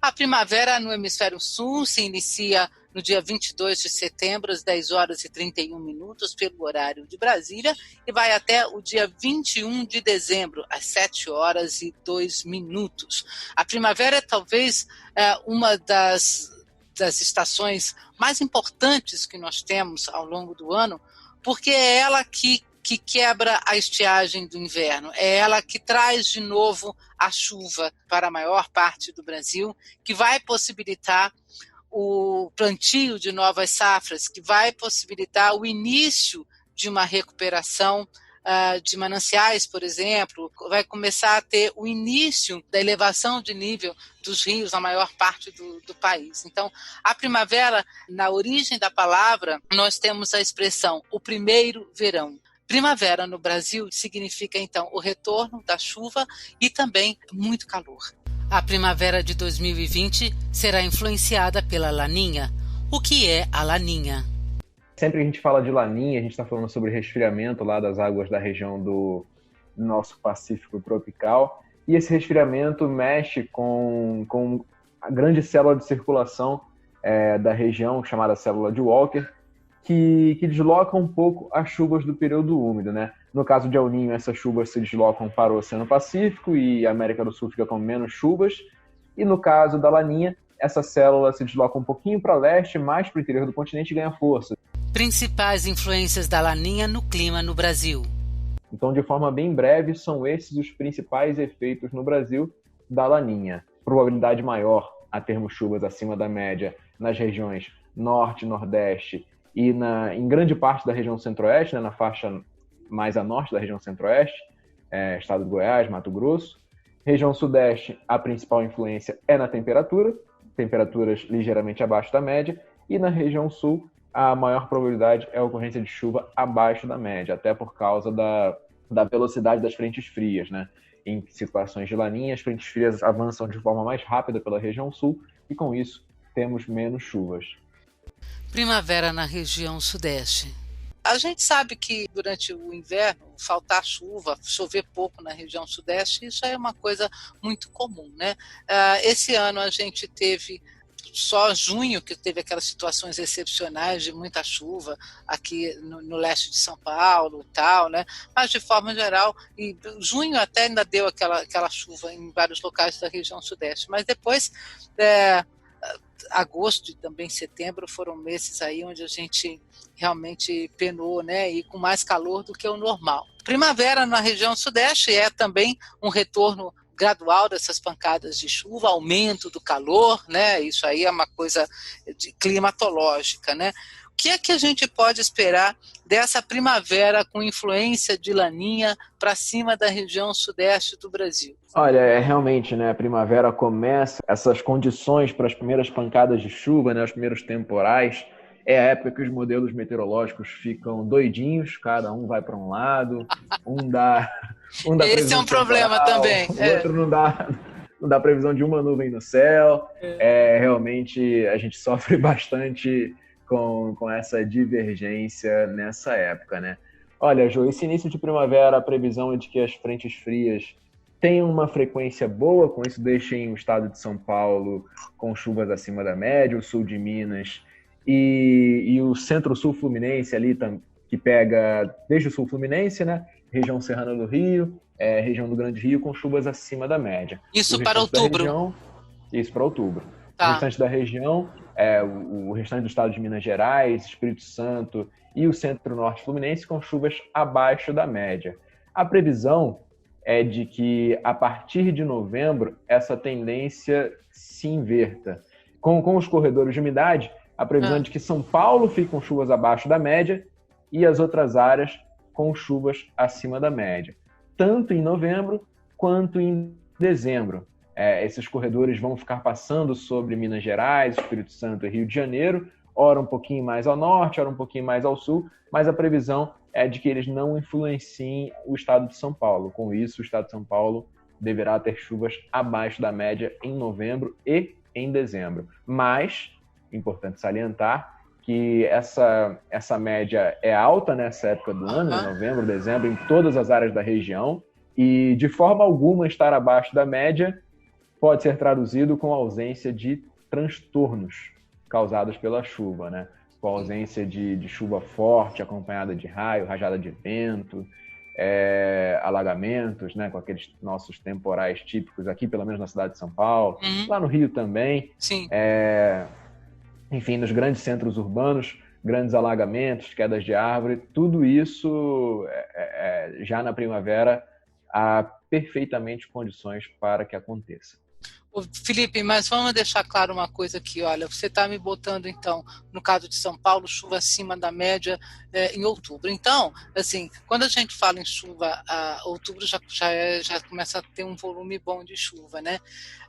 A primavera no hemisfério sul se inicia no dia 22 de setembro, às 10 horas e 31 minutos, pelo horário de Brasília, e vai até o dia 21 de dezembro, às 7 horas e 2 minutos. A primavera é talvez uma das estações mais importantes que nós temos ao longo do ano, porque é ela que quebra a estiagem do inverno, é ela que traz de novo a chuva para a maior parte do Brasil, que vai possibilitar o plantio de novas safras, que vai possibilitar o início de uma recuperação de mananciais, por exemplo, vai começar a ter o início da elevação de nível dos rios na maior parte do país. Então, a primavera, na origem da palavra, nós temos a expressão o primeiro verão. Primavera no Brasil significa, então, o retorno da chuva e também muito calor. A primavera de 2020 será influenciada pela Laninha. O que é a Laninha? Sempre que a gente fala de Laninha, a gente está falando sobre resfriamento lá das águas da região do nosso Pacífico tropical. E esse resfriamento mexe com a grande célula de circulação da região, chamada célula de Walker, que desloca um pouco as chuvas do período úmido, né? No caso de El Niño, essas chuvas se deslocam para o Oceano Pacífico e a América do Sul fica com menos chuvas. E no caso da Laninha, essa célula se desloca um pouquinho para leste, mais para o interior do continente e ganha força. Principais influências da Laninha no clima no Brasil. Então, de forma bem breve, são esses os principais efeitos no Brasil da Laninha. Probabilidade maior a termos chuvas acima da média nas regiões norte, nordeste e em grande parte da região centro-oeste, né, na faixa mais a norte da região centro-oeste, estado de Goiás, Mato Grosso. Região sudeste, a principal influência é na temperatura, temperaturas ligeiramente abaixo da média, e na região sul, a maior probabilidade é a ocorrência de chuva abaixo da média, até por causa da velocidade das frentes frias, né? Em situações de Laninha, as frentes frias avançam de forma mais rápida pela região sul e, com isso, temos menos chuvas. Primavera na região sudeste. A gente sabe que durante o inverno faltar chuva, chover pouco na região sudeste, isso é uma coisa muito comum, né? Esse ano a gente teve só junho que teve aquelas situações excepcionais de muita chuva aqui no leste de São Paulo e tal, né? Mas de forma geral, e junho até ainda deu aquela chuva em vários locais da região sudeste, mas depois agosto e também setembro foram meses aí onde a gente realmente penou, né, e com mais calor do que o normal. Primavera na região sudeste é também um retorno gradual dessas pancadas de chuva, aumento do calor, né, isso aí é uma coisa climatológica, né. O que é que a gente pode esperar dessa primavera com influência de Laninha para cima da região sudeste do Brasil? Olha, realmente, né, a primavera começa, essas condições para as primeiras pancadas de chuva, né, os primeiros temporais, é a época que os modelos meteorológicos ficam doidinhos, cada um vai para um lado, um dá Esse é um problema também. O outro não dá previsão de uma nuvem no céu. Realmente a gente sofre bastante com essa divergência nessa época, né? Olha, Jô, esse início de primavera, a previsão é de que as frentes frias tenham uma frequência boa, com isso deixem o estado de São Paulo com chuvas acima da média, o sul de Minas e o centro-sul fluminense ali, que pega desde o sul fluminense, né? Região serrana do Rio, região do Grande Rio, com chuvas acima da média. Isso para outubro? Isso para outubro. Tá. O restante da região, o restante do estado de Minas Gerais, Espírito Santo e o centro-norte fluminense com chuvas abaixo da média. A previsão é de que, a partir de novembro, essa tendência se inverta. Com os corredores de umidade, a previsão é de que São Paulo fique com chuvas abaixo da média e as outras áreas com chuvas acima da média, tanto em novembro quanto em dezembro. Esses corredores vão ficar passando sobre Minas Gerais, Espírito Santo e Rio de Janeiro, ora um pouquinho mais ao norte, ora um pouquinho mais ao sul, mas a previsão é de que eles não influenciem o estado de São Paulo. Com isso, o estado de São Paulo deverá ter chuvas abaixo da média em novembro e em dezembro. Mas, importante salientar, que essa média é alta nessa época do ano, em novembro, dezembro, em todas as áreas da região, e de forma alguma estar abaixo da média pode ser traduzido com ausência de transtornos causados pela chuva, né? Com a ausência de chuva forte, acompanhada de raio, rajada de vento, alagamentos, né? Com aqueles nossos temporais típicos aqui, pelo menos na cidade de São Paulo, lá no Rio também. Sim. Enfim, nos grandes centros urbanos, grandes alagamentos, quedas de árvore, tudo isso já na primavera há perfeitamente condições para que aconteça. Felipe, mas vamos deixar claro uma coisa aqui, olha, você está me botando, então, no caso de São Paulo, chuva acima da média em outubro. Então, assim, quando a gente fala em chuva, outubro já começa a ter um volume bom de chuva, né?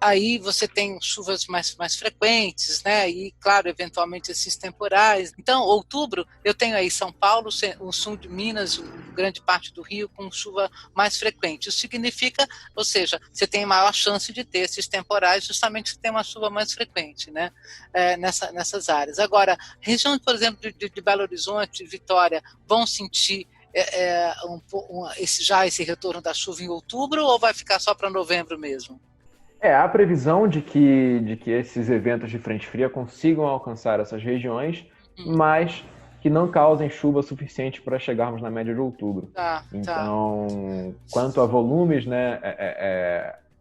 Aí você tem chuvas mais frequentes, né? E, claro, eventualmente esses temporais. Então, outubro, eu tenho aí São Paulo, o sul de Minas, grande parte do Rio, com chuva mais frequente. Isso significa, ou seja, você tem maior chance de ter esses temporais justamente que tem uma chuva mais frequente, né, nessas áreas. Agora, região, por exemplo, de Belo Horizonte, Vitória, vão sentir esse retorno da chuva em outubro ou vai ficar só para novembro mesmo? Há previsão de que esses eventos de frente fria consigam alcançar essas regiões, mas que não causem chuva suficiente para chegarmos na média de outubro. Então, quanto a volumes, né,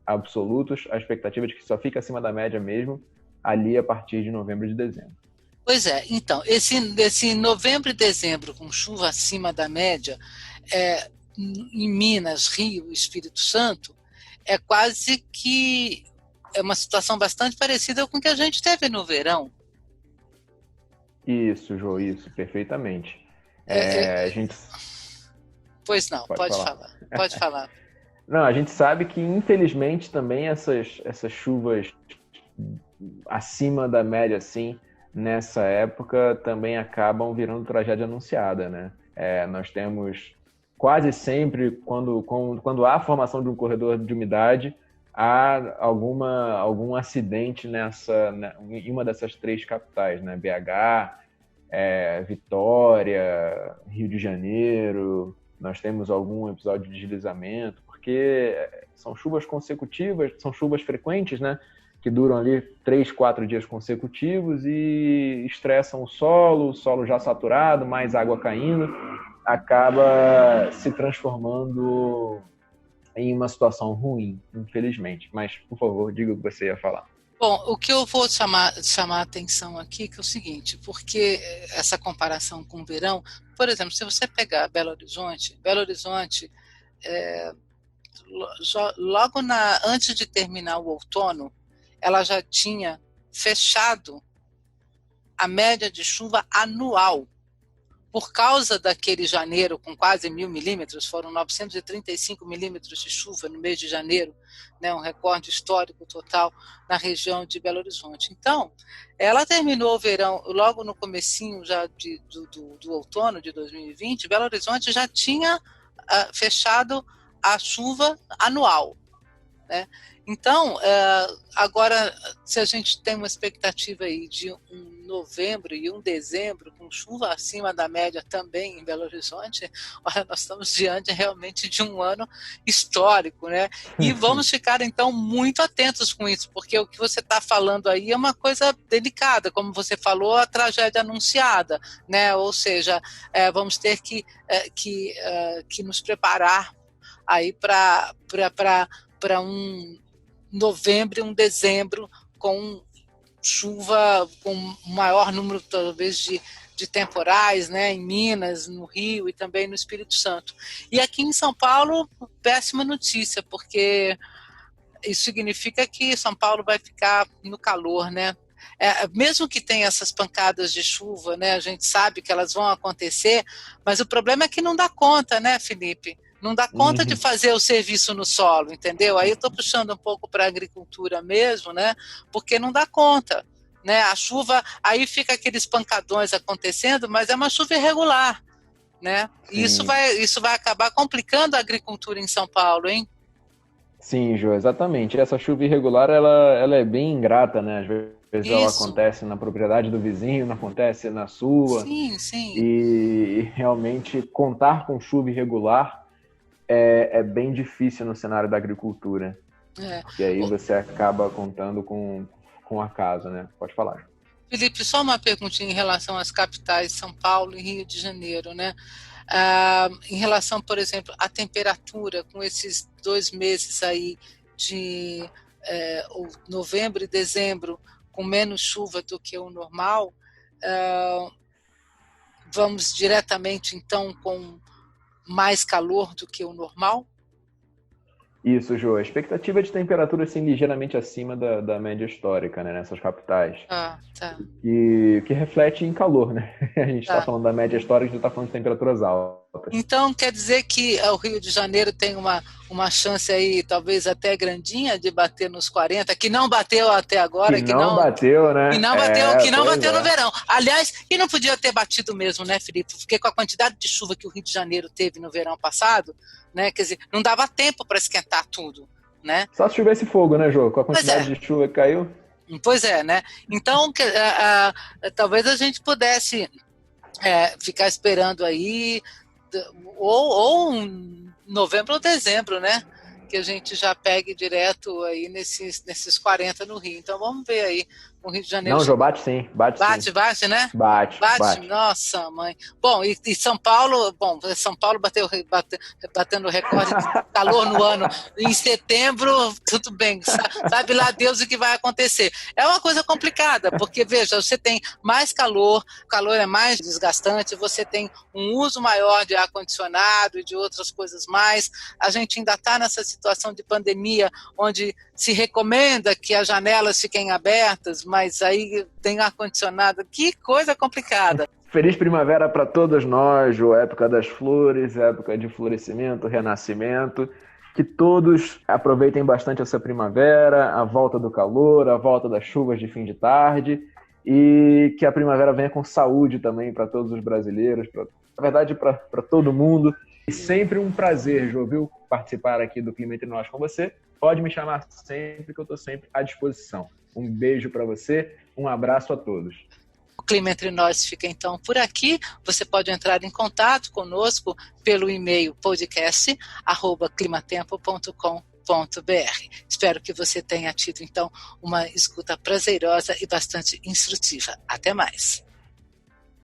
absolutos, a expectativa é de que só fica acima da média mesmo ali a partir de novembro e de dezembro. Pois é, então, esse novembro e dezembro com chuva acima da média, em Minas, Rio e Espírito Santo, é quase que uma situação bastante parecida com o que a gente teve no verão. Isso, Jô, isso, perfeitamente. A gente... Pois não, pode falar. Não, a gente sabe que, infelizmente, também essas chuvas acima da média, assim, nessa época, também acabam virando tragédia anunciada, né? Nós temos quase sempre, quando há a formação de um corredor de umidade, há algum acidente em uma dessas três capitais, né? BH, Vitória, Rio de Janeiro. Nós temos algum episódio de deslizamento, porque são chuvas consecutivas, são chuvas frequentes, né? Que duram ali 3, 4 dias consecutivos e estressam o solo já saturado, mais água caindo, acaba se transformando em uma situação ruim, infelizmente. Mas, por favor, diga o que você ia falar. Bom, o que eu vou chamar a atenção aqui que é o seguinte, porque essa comparação com o verão, por exemplo, se você pegar Belo Horizonte, logo antes de terminar o outono, ela já tinha fechado a média de chuva anual. Por causa daquele janeiro com quase 1.000 milímetros, foram 935 milímetros de chuva no mês de janeiro, né, um recorde histórico total na região de Belo Horizonte. Então, ela terminou o verão, logo no comecinho já do outono de 2020, Belo Horizonte já tinha fechado a chuva anual, né? Então, agora, se a gente tem uma expectativa aí de um novembro e um dezembro com chuva acima da média também em Belo Horizonte, olha, nós estamos diante realmente de um ano histórico, né? E vamos ficar, então, muito atentos com isso, porque o que você está falando aí é uma coisa delicada, como você falou, a tragédia anunciada, né? Ou seja, vamos ter que nos preparar aí para um novembro e um dezembro com chuva, com maior número talvez de temporais, né, em Minas, no Rio e também no Espírito Santo. E aqui em São Paulo, péssima notícia, porque isso significa que São Paulo vai ficar no calor, né? Mesmo que tenha essas pancadas de chuva, né, a gente sabe que elas vão acontecer, mas o problema é que não dá conta, né, Felipe? Não dá conta de fazer o serviço no solo, entendeu? Aí eu estou puxando um pouco para a agricultura mesmo, né? Porque não dá conta, né? A chuva, aí fica aqueles pancadões acontecendo, mas é uma chuva irregular, né? E isso vai acabar complicando a agricultura em São Paulo, hein? Sim, Jô, exatamente. Essa chuva irregular, ela é bem ingrata, né? Às vezes ela acontece na propriedade do vizinho, não acontece na sua. Sim, sim. E realmente contar com chuva irregular é bem difícil no cenário da agricultura. Porque aí você acaba contando com acaso, né? Pode falar. Felipe, só uma perguntinha em relação às capitais, São Paulo e Rio de Janeiro, né? Em relação, por exemplo, à temperatura, com esses 2 meses aí de novembro e dezembro, com menos chuva do que o normal, vamos diretamente, então, com mais calor do que o normal? Isso, Jô. A expectativa de temperatura assim, ligeiramente acima da média histórica, né, nessas capitais. Tá. E que reflete em calor, né? A gente está Tá. falando da média histórica, a gente está falando de temperaturas altas. Então, quer dizer que o Rio de Janeiro tem uma chance aí, talvez até grandinha, de bater nos 40, que não bateu até agora. Que não bateu, né? Que não bateu no verão. Aliás, e não podia ter batido mesmo, né, Felipe? Porque com a quantidade de chuva que o Rio de Janeiro teve no verão passado, né, quer dizer, não dava tempo para esquentar tudo, né? Só se tivesse fogo, né, Jô? Com a quantidade de chuva que caiu. Pois é, né? Então, talvez a gente pudesse ficar esperando aí, ou novembro ou dezembro, né? Que a gente já pegue direto aí nesses 40 no Rio. Então vamos ver aí no Rio de Janeiro. Não, Jô, bate sim. Bate, né? Bate. Nossa, mãe. Bom, e São Paulo, São Paulo batendo recorde de calor no ano. Em setembro, tudo bem. Sabe lá Deus o que vai acontecer. É uma coisa complicada, porque, veja, você tem mais calor, o calor é mais desgastante, você tem um uso maior de ar-condicionado e de outras coisas mais. A gente ainda está nessa situação de pandemia, onde se recomenda que as janelas fiquem abertas, mas aí tem ar-condicionado. Que coisa complicada. Feliz primavera para todos nós, Jô. Época das flores, época de florescimento, renascimento. Que todos aproveitem bastante essa primavera, a volta do calor, a volta das chuvas de fim de tarde, e que a primavera venha com saúde também para todos os brasileiros, na verdade para todo mundo. E sempre um prazer, Jô, viu, participar aqui do Clima Entre Nós com você. Pode me chamar sempre, que eu estou sempre à disposição. Um beijo para você, um abraço a todos. O Clima Entre Nós fica então por aqui. Você pode entrar em contato conosco pelo e-mail podcast@climatempo.com.br. Espero que você tenha tido então uma escuta prazerosa e bastante instrutiva. Até mais.